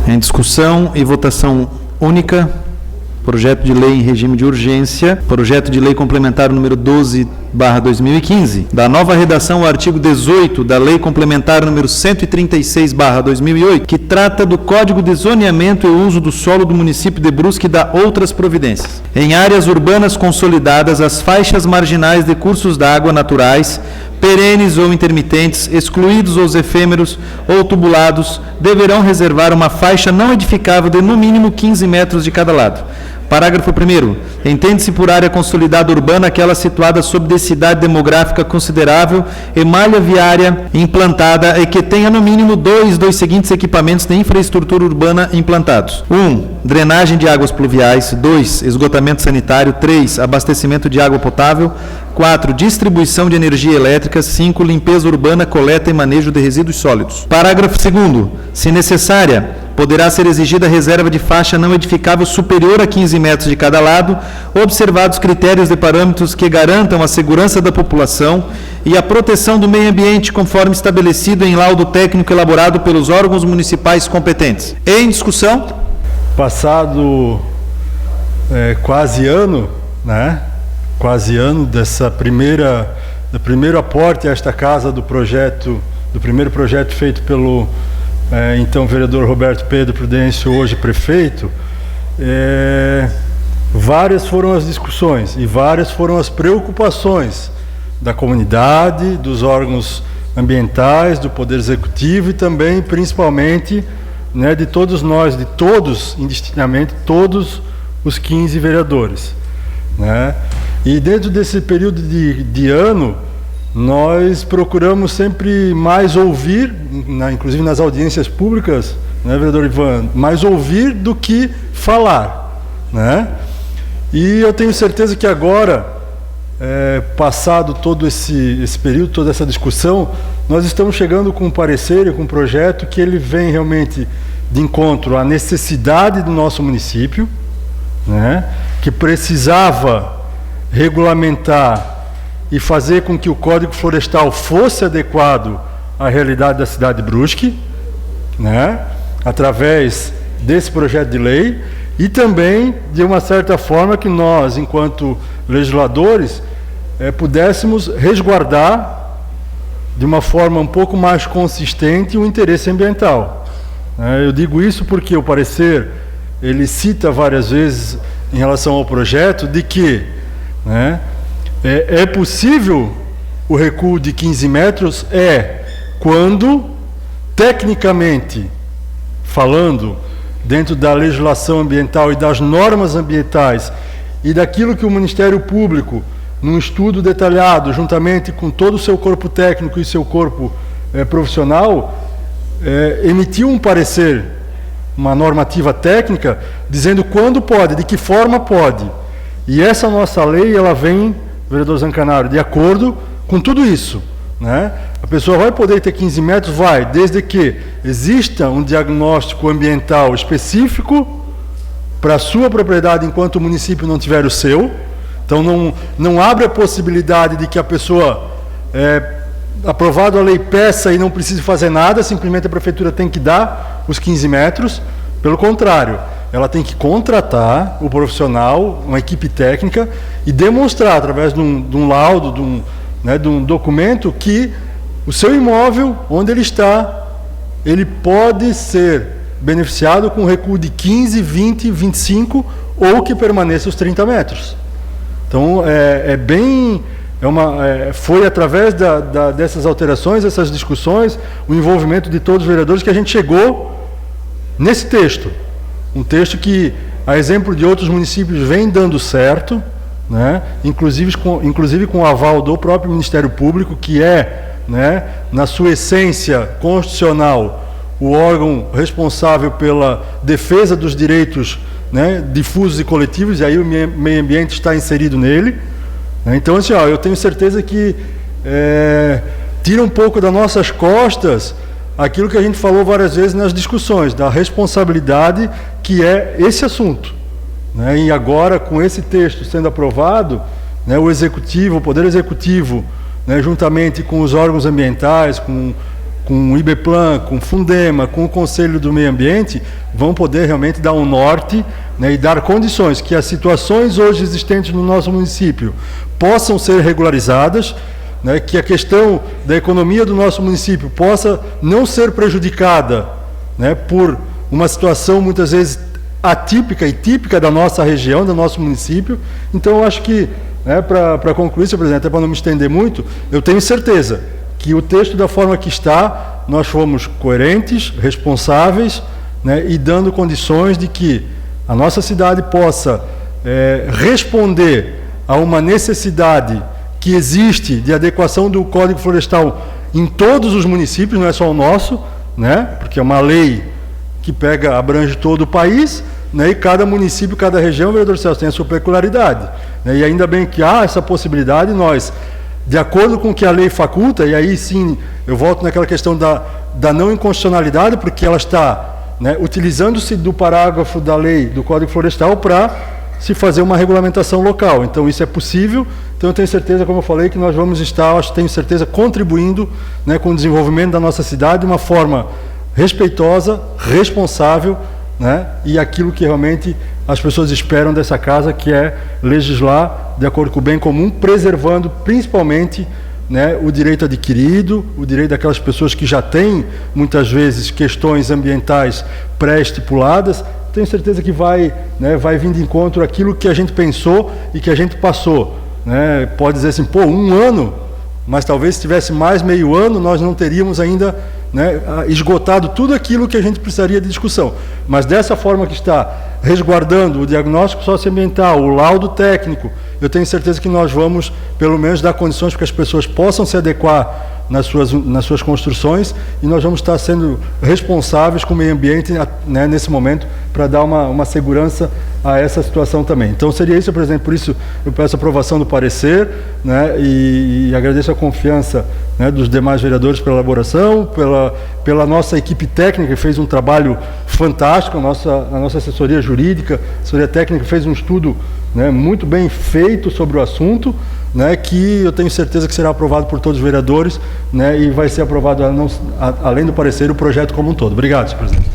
Em discussão e votação única, projeto de lei em regime de urgência, projeto de lei complementar número 12/2015, da nova redação ao artigo 18 da lei complementar número 136/2008, que trata do Código de Zoneamento e Uso do Solo do município de Brusque e dá outras providências. Em áreas urbanas consolidadas, as faixas marginais de cursos d'água naturais, perenes ou intermitentes, excluídos os efêmeros ou tubulados, deverão reservar uma faixa não edificável de no mínimo 15 metros de cada lado. Parágrafo 1º. Entende-se por área consolidada urbana aquela situada sob densidade demográfica considerável e malha viária implantada e que tenha no mínimo dois seguintes equipamentos de infraestrutura urbana implantados. 1. Drenagem de águas pluviais. 2. Esgotamento sanitário. 3. Abastecimento de água potável. 4. Distribuição de energia elétrica. 5. Limpeza urbana, coleta e manejo de resíduos sólidos. Parágrafo 2º. Se necessária, poderá ser exigida reserva de faixa não edificável superior a 15 metros de cada lado, observados critérios de parâmetros que garantam a segurança da população e a proteção do meio ambiente, conforme estabelecido em laudo técnico elaborado pelos órgãos municipais competentes. Em discussão. Passado quase ano, né? Quase ano do primeiro aporte a esta casa do primeiro projeto feito pelo então vereador Roberto Pedro Prudêncio, hoje prefeito. Várias foram as discussões e várias foram as preocupações da comunidade, dos órgãos ambientais, do Poder Executivo e também, principalmente, né, de todos nós, de todos, indistintamente, todos os 15 vereadores, né? E dentro desse período de ano, nós procuramos sempre mais ouvir, inclusive nas audiências públicas, né, vereador Ivan, mais ouvir do que falar, né? E eu tenho certeza que agora, passado todo esse período, toda essa discussão, nós estamos chegando com um parecer e com um projeto que ele vem realmente de encontro à necessidade do nosso município, né, que precisava regulamentar e fazer com que o Código Florestal fosse adequado à realidade da cidade de Brusque, né, através desse projeto de lei, e também, de uma certa forma, que nós, enquanto legisladores, pudéssemos resguardar de uma forma um pouco mais consistente o interesse ambiental. Eu digo isso porque o parecer, ele cita várias vezes em relação ao projeto, de que, né, é possível o recuo de 15 metros quando, tecnicamente falando, dentro da legislação ambiental e das normas ambientais e daquilo que o Ministério Público, num estudo detalhado, juntamente com todo o seu corpo técnico e seu corpo profissional, emitiu um parecer, uma normativa técnica, dizendo quando pode, de que forma pode. E essa nossa lei, ela vem, vereador Zancanaro, de acordo com tudo isso, né? A pessoa vai poder ter 15 metros? Vai, desde que exista um diagnóstico ambiental específico para a sua propriedade, enquanto o município não tiver o seu. Então não abre a possibilidade de que a pessoa, aprovado a lei, peça e não precise fazer nada, simplesmente a prefeitura tem que dar os 15 metros. Pelo contrário, ela tem que contratar o profissional, uma equipe técnica, e demonstrar, através de um laudo, de um documento, que o seu imóvel, onde ele está, ele pode ser beneficiado com recuo de 15, 20, 25 ou que permaneça os 30 metros. Então, foi através dessas alterações, essas discussões, o envolvimento de todos os vereadores que a gente chegou nesse texto. Um texto que, a exemplo de outros municípios, vem dando certo, né? Inclusive com o aval do próprio Ministério Público, que né, na sua essência constitucional, o órgão responsável pela defesa dos direitos, né, difusos e coletivos, e aí o meio ambiente está inserido nele, né? Então, assim, eu tenho certeza que tira um pouco das nossas costas aquilo que a gente falou várias vezes nas discussões, da responsabilidade que é esse assunto, né? E agora, com esse texto sendo aprovado, né, o Poder Executivo, né, juntamente com os órgãos ambientais, com com o IBPLAN, com o Fundema, com o Conselho do Meio Ambiente, vão poder realmente dar um norte, né, e dar condições que as situações hoje existentes no nosso município possam ser regularizadas, né, que a questão da economia do nosso município possa não ser prejudicada, né, por uma situação muitas vezes atípica e típica da nossa região, do nosso município. Então, eu acho que, né, para concluir, senhor presidente, até para não me estender muito, eu tenho certeza que o texto, da forma que está, nós fomos coerentes, responsáveis, né, e dando condições de que a nossa cidade possa responder a uma necessidade que existe de adequação do Código Florestal em todos os municípios, não é só o nosso, né, porque é uma lei que abrange todo o país, né, e cada município, cada região, vereador Celso, tem a sua peculiaridade, né, e ainda bem que há essa possibilidade, nós, de acordo com o que a lei faculta, e aí sim eu volto naquela questão da não inconstitucionalidade, porque ela está, né, utilizando-se do parágrafo da lei do Código Florestal para se fazer uma regulamentação local. Então isso é possível, então eu tenho certeza, como eu falei, que nós vamos estar, tenho certeza, contribuindo, né, com o desenvolvimento da nossa cidade de uma forma respeitosa, responsável, né, e aquilo que realmente as pessoas esperam dessa casa, que é legislar de acordo com o bem comum, preservando principalmente, né, o direito adquirido, o direito daquelas pessoas que já têm, muitas vezes, questões ambientais pré-estipuladas. Tenho certeza que vai vir de encontro aquilo que a gente pensou e que a gente passou, né? Pode dizer assim, pô, 1 ano, mas talvez se tivesse mais meio ano, nós não teríamos ainda, né, esgotado tudo aquilo que a gente precisaria de discussão. Mas dessa forma que está, resguardando o diagnóstico socioambiental, o laudo técnico, eu tenho certeza que nós vamos, pelo menos, dar condições para que as pessoas possam se adequar nas suas construções, e nós vamos estar sendo responsáveis com o meio ambiente, né, nesse momento, para dar uma segurança a essa situação também. Então seria isso, presidente, por isso eu peço a aprovação do parecer, né, e agradeço a confiança, né, dos demais vereadores pela elaboração, pela nossa equipe técnica, que fez um trabalho fantástico, a nossa assessoria jurídica, assessoria técnica, fez um estudo, né, muito bem feito sobre o assunto, né, que eu tenho certeza que será aprovado por todos os vereadores, né, e vai ser aprovado, além do parecer, o projeto como um todo. Obrigado, senhor presidente.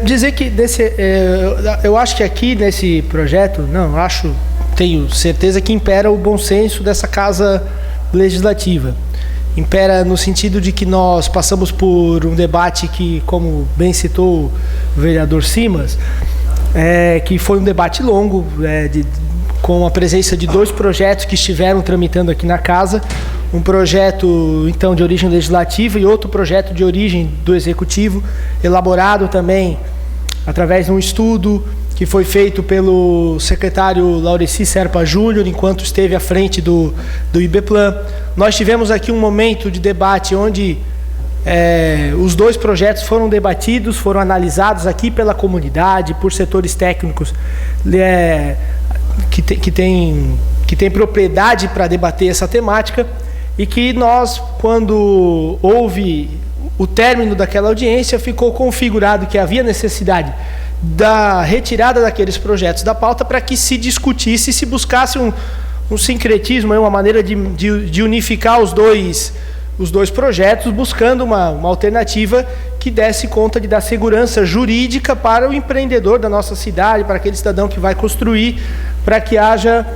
Dizer que eu acho que aqui nesse projeto, tenho certeza que impera o bom senso dessa casa legislativa. Impera no sentido de que nós passamos por um debate que, como bem citou o vereador Simas, que foi um debate longo, com a presença de 2 projetos que estiveram tramitando aqui na casa, um projeto então de origem legislativa e outro projeto de origem do executivo, elaborado também através de um estudo que foi feito pelo secretário Laureci Serpa Júnior, enquanto esteve à frente do IBPLAN. Nós tivemos aqui um momento de debate onde os 2 projetos foram debatidos, foram analisados aqui pela comunidade, por setores técnicos que tem propriedade para debater essa temática, e que nós, quando houve o término daquela audiência, ficou configurado que havia necessidade da retirada daqueles projetos da pauta para que se discutisse e se buscasse um sincretismo, uma maneira de unificar os dois projetos, buscando uma alternativa que desse conta de dar segurança jurídica para o empreendedor da nossa cidade, para aquele cidadão que vai construir, para que haja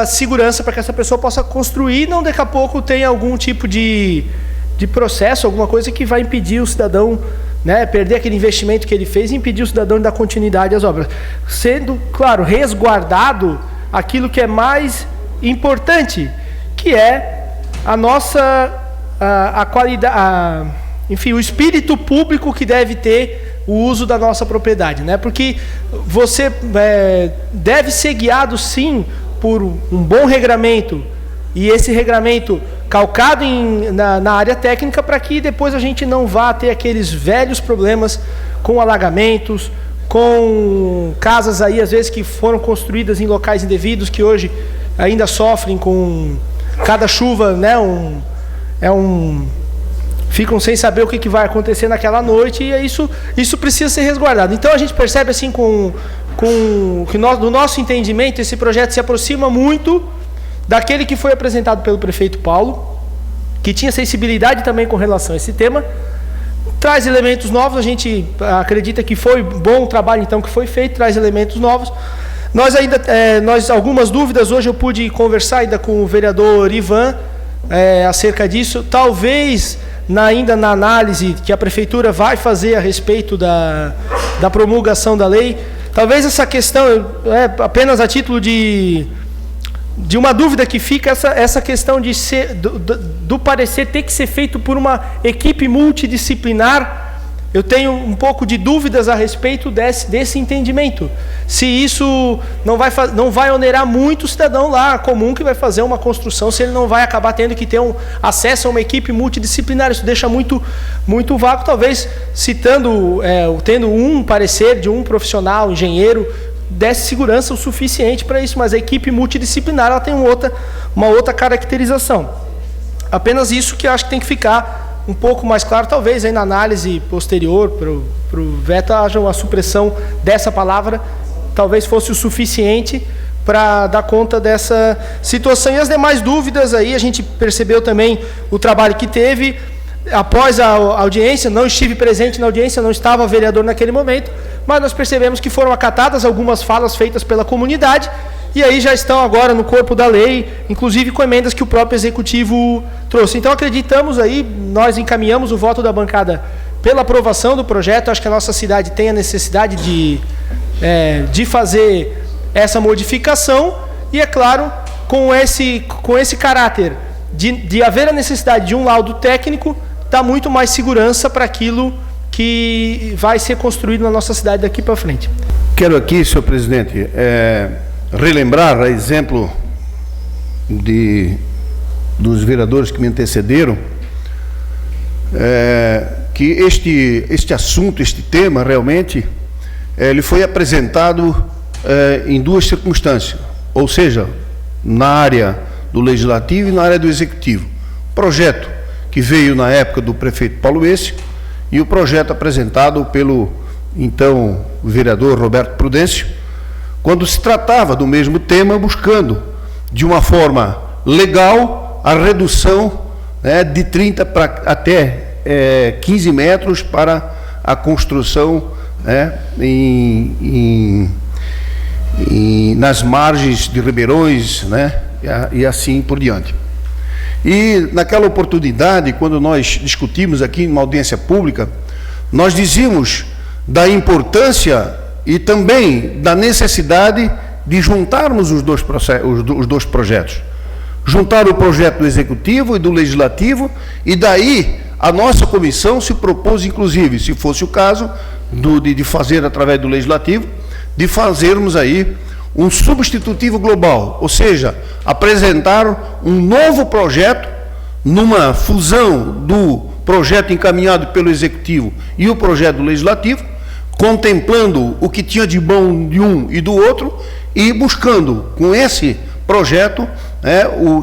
segurança, para que essa pessoa possa construir e não daqui a pouco tenha algum tipo de processo, alguma coisa que vai impedir o cidadão, né, perder aquele investimento que ele fez e impedir o cidadão de dar continuidade às obras. Sendo, claro, resguardado aquilo que é mais importante, que é a nossa a qualidade, enfim, o espírito público que deve ter o uso da nossa propriedade, né? Porque você deve ser guiado, sim, por um bom regramento, e esse regramento calcado na área técnica, para que depois a gente não vá ter aqueles velhos problemas com alagamentos, com casas aí, às vezes, que foram construídas em locais indevidos, que hoje ainda sofrem com cada chuva, né? Ficam sem saber o que vai acontecer naquela noite, e isso precisa ser resguardado. Então a gente percebe assim que do nosso entendimento, esse projeto se aproxima muito daquele que foi apresentado pelo prefeito Paulo, que tinha sensibilidade também com relação a esse tema, traz elementos novos. A gente acredita que foi bom o trabalho então que foi feito, traz elementos novos. Nós ainda, algumas dúvidas, hoje eu pude conversar ainda com o vereador Ivan acerca disso. Talvez ainda na análise que a prefeitura vai fazer a respeito da promulgação da lei, talvez essa questão, apenas a título de uma dúvida que fica, essa questão de do parecer ter que ser feito por uma equipe multidisciplinar. Eu tenho um pouco de dúvidas a respeito desse entendimento. Se isso não vai onerar muito o cidadão lá comum que vai fazer uma construção, se ele não vai acabar tendo que ter acesso a uma equipe multidisciplinar. Isso deixa muito, muito vago. Talvez tendo um parecer de um profissional, engenheiro, desse segurança o suficiente para isso, mas a equipe multidisciplinar ela tem uma outra caracterização. Apenas isso que eu acho que tem que ficar um pouco mais claro, talvez aí na análise posterior para o veto haja uma supressão dessa palavra, talvez fosse o suficiente para dar conta dessa situação. E as demais dúvidas aí, a gente percebeu também o trabalho que teve após a audiência. Não estive presente na audiência, não estava vereador naquele momento, mas nós percebemos que foram acatadas algumas falas feitas pela comunidade, e aí já estão agora no corpo da lei, inclusive com emendas que o próprio Executivo trouxe. Então acreditamos aí, nós encaminhamos o voto da bancada pela aprovação do projeto. Acho que a nossa cidade tem a necessidade de fazer essa modificação, e é claro, com esse caráter de haver a necessidade de um laudo técnico, dá muito mais segurança para aquilo que vai ser construído na nossa cidade daqui para frente. Quero aqui, senhor presidente, relembrar, a exemplo dos vereadores que me antecederam, que este assunto, este tema, realmente, ele foi apresentado em duas circunstâncias, ou seja, na área do Legislativo e na área do Executivo. Projeto que veio na época do prefeito Paulo Esse, e o projeto apresentado pelo, então, vereador Roberto Prudêncio, quando se tratava do mesmo tema, buscando, de uma forma legal, a redução de 30 para até 15 metros para a construção nas margens de ribeirões, e assim por diante. E naquela oportunidade, quando nós discutimos aqui numa audiência pública, nós dizíamos da importância e também da necessidade de juntarmos os dois projetos. Juntar o projeto do Executivo e do Legislativo, e daí a nossa comissão se propôs, inclusive, se fosse o caso, de fazer através do Legislativo, de fazermos aí um substitutivo global, ou seja, apresentar um novo projeto numa fusão do projeto encaminhado pelo Executivo e o projeto do Legislativo, contemplando o que tinha de bom de um e do outro, e buscando, com esse projeto,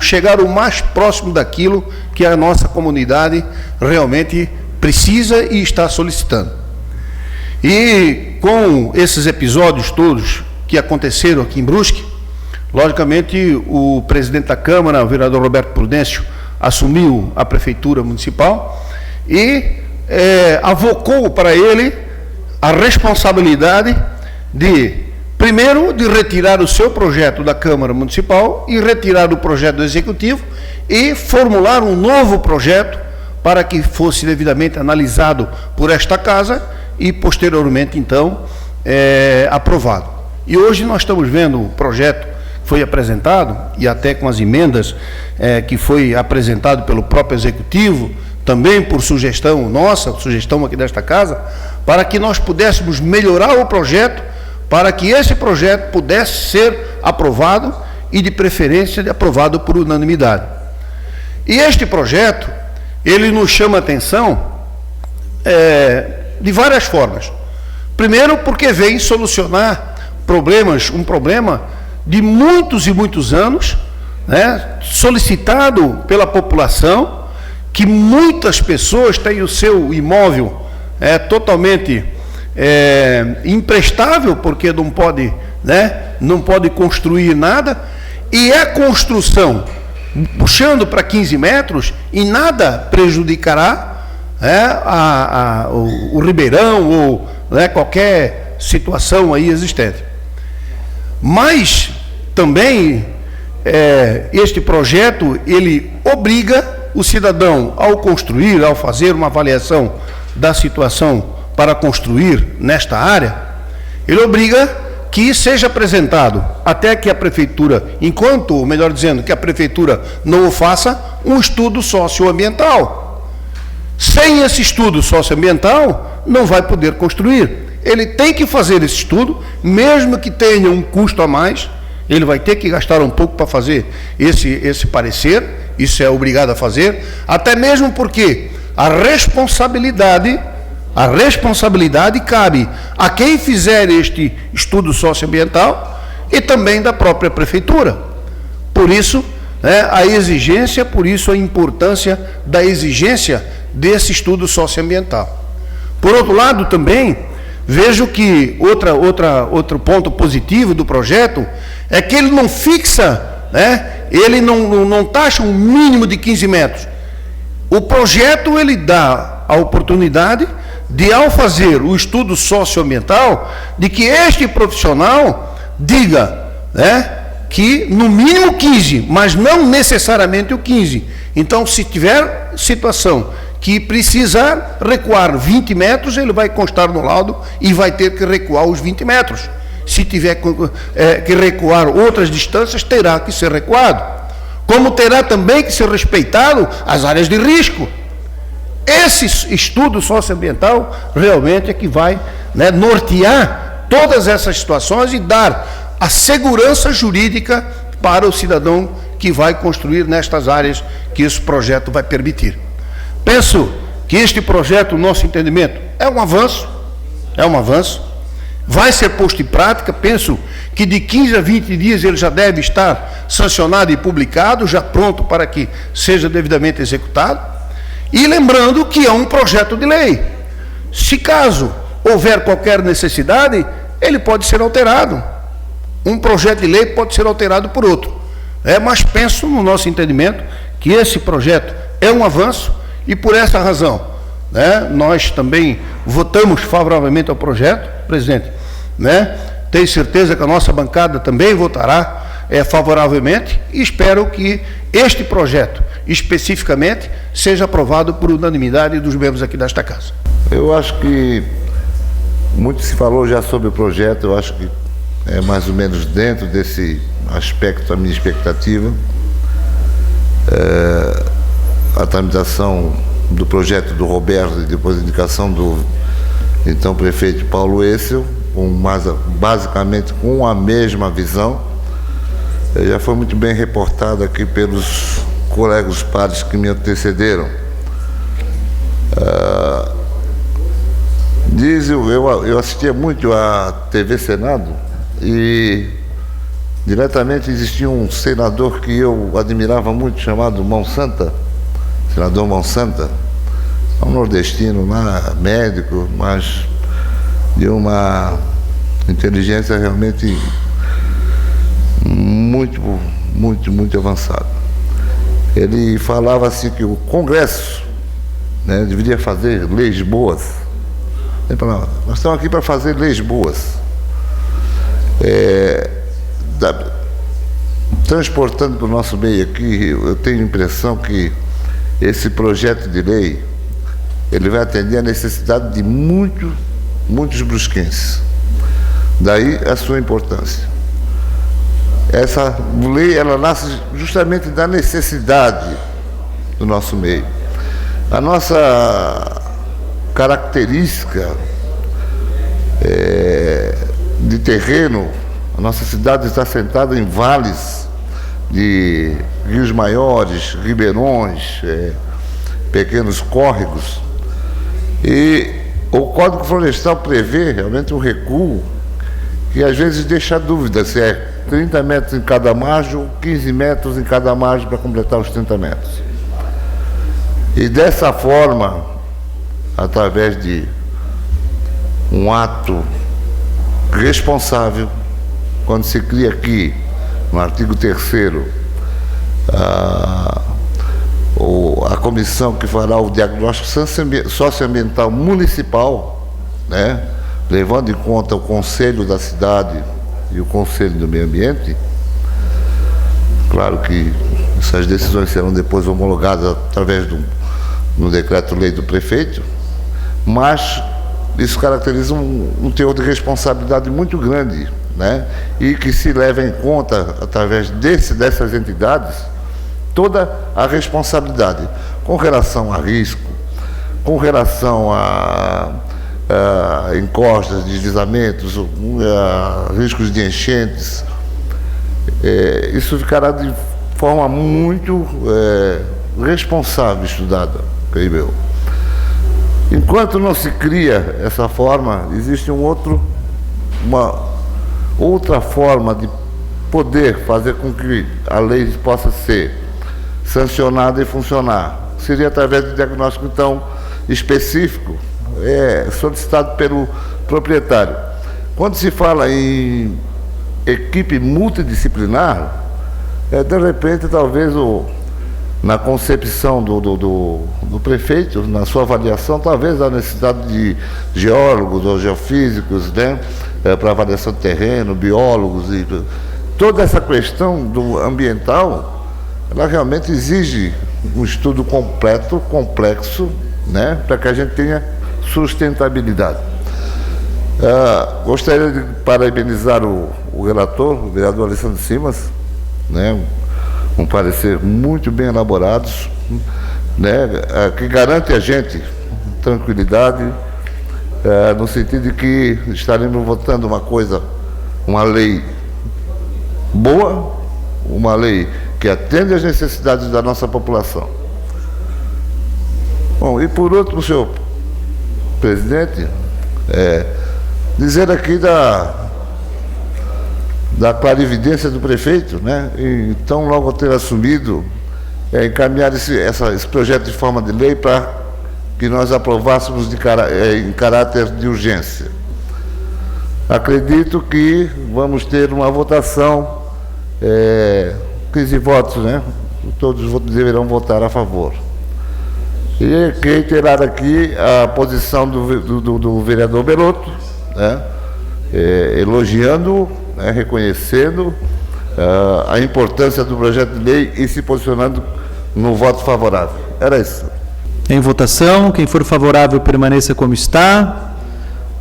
chegar o mais próximo daquilo que a nossa comunidade realmente precisa e está solicitando. E com esses episódios todos que aconteceram aqui em Brusque, logicamente o presidente da Câmara, o vereador Roberto Prudêncio, assumiu a prefeitura municipal e avocou para ele a responsabilidade primeiro, de retirar o seu projeto da Câmara Municipal e retirar o projeto do Executivo e formular um novo projeto para que fosse devidamente analisado por esta Casa e posteriormente, então, aprovado. E hoje nós estamos vendo o projeto que foi apresentado, e até com as emendas que foi apresentado pelo próprio Executivo, também por sugestão nossa, sugestão aqui desta Casa, para que nós pudéssemos melhorar o projeto, para que esse projeto pudesse ser aprovado e, de preferência, aprovado por unanimidade. E este projeto, ele nos chama a atenção de várias formas. Primeiro, porque vem solucionar um problema de muitos e muitos anos, solicitado pela população, que muitas pessoas têm o seu imóvel totalmente imprestável, porque não pode construir nada, e a construção puxando para 15 metros, e nada prejudicará o ribeirão ou qualquer situação aí existente. Mas também este projeto, ele obriga o cidadão, ao fazer uma avaliação da situação para construir nesta área, ele obriga que seja apresentado, até que a prefeitura, que a prefeitura não o faça, um estudo socioambiental. Sem esse estudo socioambiental, não vai poder construir. Ele tem que fazer esse estudo, mesmo que tenha um custo a mais, ele vai ter que gastar um pouco para fazer esse parecer, isso é obrigado a fazer, até mesmo porque a responsabilidade cabe a quem fizer este estudo socioambiental e também da própria prefeitura. Por isso, a exigência, por isso a importância da exigência desse estudo socioambiental. Por outro lado, também, vejo que outro ponto positivo do projeto é que ele não fixa, ele não taxa um mínimo de 15 metros. O projeto, ele dá a oportunidade de, ao fazer o estudo socioambiental, de que este profissional diga, que no mínimo 15, mas não necessariamente o 15. Então, se tiver situação que precisar recuar 20 metros, ele vai constar no laudo e vai ter que recuar os 20 metros. Se tiver que recuar outras distâncias, terá que ser recuado. Como terá também que ser respeitado as áreas de risco. Esse estudo socioambiental realmente é que vai nortear todas essas situações e dar a segurança jurídica para o cidadão que vai construir nestas áreas que esse projeto vai permitir. Penso que este projeto, no nosso entendimento, é um avanço, vai ser posto em prática. Penso que de 15 a 20 dias ele já deve estar sancionado e publicado, já pronto para que seja devidamente executado. E lembrando que é um projeto de lei. Se caso houver qualquer necessidade, ele pode ser alterado. Um projeto de lei pode ser alterado por outro. Mas penso, no nosso entendimento, que esse projeto é um avanço e, por essa razão, nós também votamos favoravelmente ao projeto, presidente. Tenho certeza que a nossa bancada também votará favoravelmente e espero que este projeto, especificamente, seja aprovado por unanimidade dos membros aqui desta casa. Eu acho que muito se falou já sobre o projeto, eu acho que é mais ou menos dentro desse aspecto a minha expectativa. A tramitação do projeto do Roberto e depois a indicação do então prefeito Paulo Essel, basicamente com a mesma visão, já foi muito bem reportado aqui pelos colegas pares que me antecederam. Eu assistia muito à TV Senado e diretamente existia um senador que eu admirava muito, chamado senador Mão Santa, um nordestino lá, médico, mas de uma inteligência realmente muito, muito, muito avançada. Ele falava assim que o Congresso deveria fazer leis boas. Ele falava, nós estamos aqui para fazer leis boas. Transportando para o nosso meio aqui, eu tenho a impressão que esse projeto de lei ele vai atender a necessidade de muitos brusquenses. Daí a sua importância. Essa lei, ela nasce justamente da necessidade do nosso meio. A nossa característica de terreno, a nossa cidade está assentada em vales de rios maiores, ribeirões, pequenos córregos, e o Código Florestal prevê realmente um recuo que às vezes deixa dúvida se é 30 metros em cada margem ou 15 metros em cada margem para completar os 30 metros. E dessa forma, através de um ato responsável, quando se cria aqui, no artigo 3º, a comissão que fará o diagnóstico socioambiental municipal, né, levando em conta o Conselho da Cidade e o Conselho do Meio Ambiente. Claro que essas decisões serão depois homologadas através do decreto-lei do prefeito, mas isso caracteriza um teor de responsabilidade muito grande, né? E que se leva em conta, através dessas entidades, toda a responsabilidade com relação a risco, com relação a encostas, deslizamentos, riscos de enchentes. Isso ficará de forma muito responsável estudada, creio eu. Enquanto não se cria essa forma, existe uma outra forma de poder fazer com que a lei possa ser sancionada e funcionar. Seria através de diagnóstico, então, específico, solicitado pelo proprietário. Quando se fala em equipe multidisciplinar, de repente, talvez, na concepção do prefeito, na sua avaliação, talvez a necessidade de geólogos ou geofísicos, né, para avaliação de terreno, biólogos, e toda essa questão do ambiental, ela realmente exige um estudo completo, complexo, né, para que a gente tenha sustentabilidade. Gostaria de parabenizar o relator, o vereador Alessandro Simas, né, um parecer muito bem elaborado, né, que garante a gente tranquilidade, no sentido de que estaremos votando uma lei boa, uma lei que atende às necessidades da nossa população. Bom, e por último, senhor presidente, dizer aqui da clarividência do prefeito, né? Então, logo ter assumido, encaminhar esse projeto de forma de lei para que nós aprovássemos em caráter de urgência. Acredito que vamos ter uma votação, 15 votos, né? Todos deverão votar a favor. E reiterar aqui a posição do vereador Belotto, né? Elogiando, né, reconhecendo a importância do projeto de lei e se posicionando no voto favorável. Era isso. Em votação, quem for favorável permaneça como está.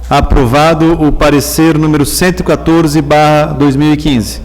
Aprovado o parecer número 114/2015.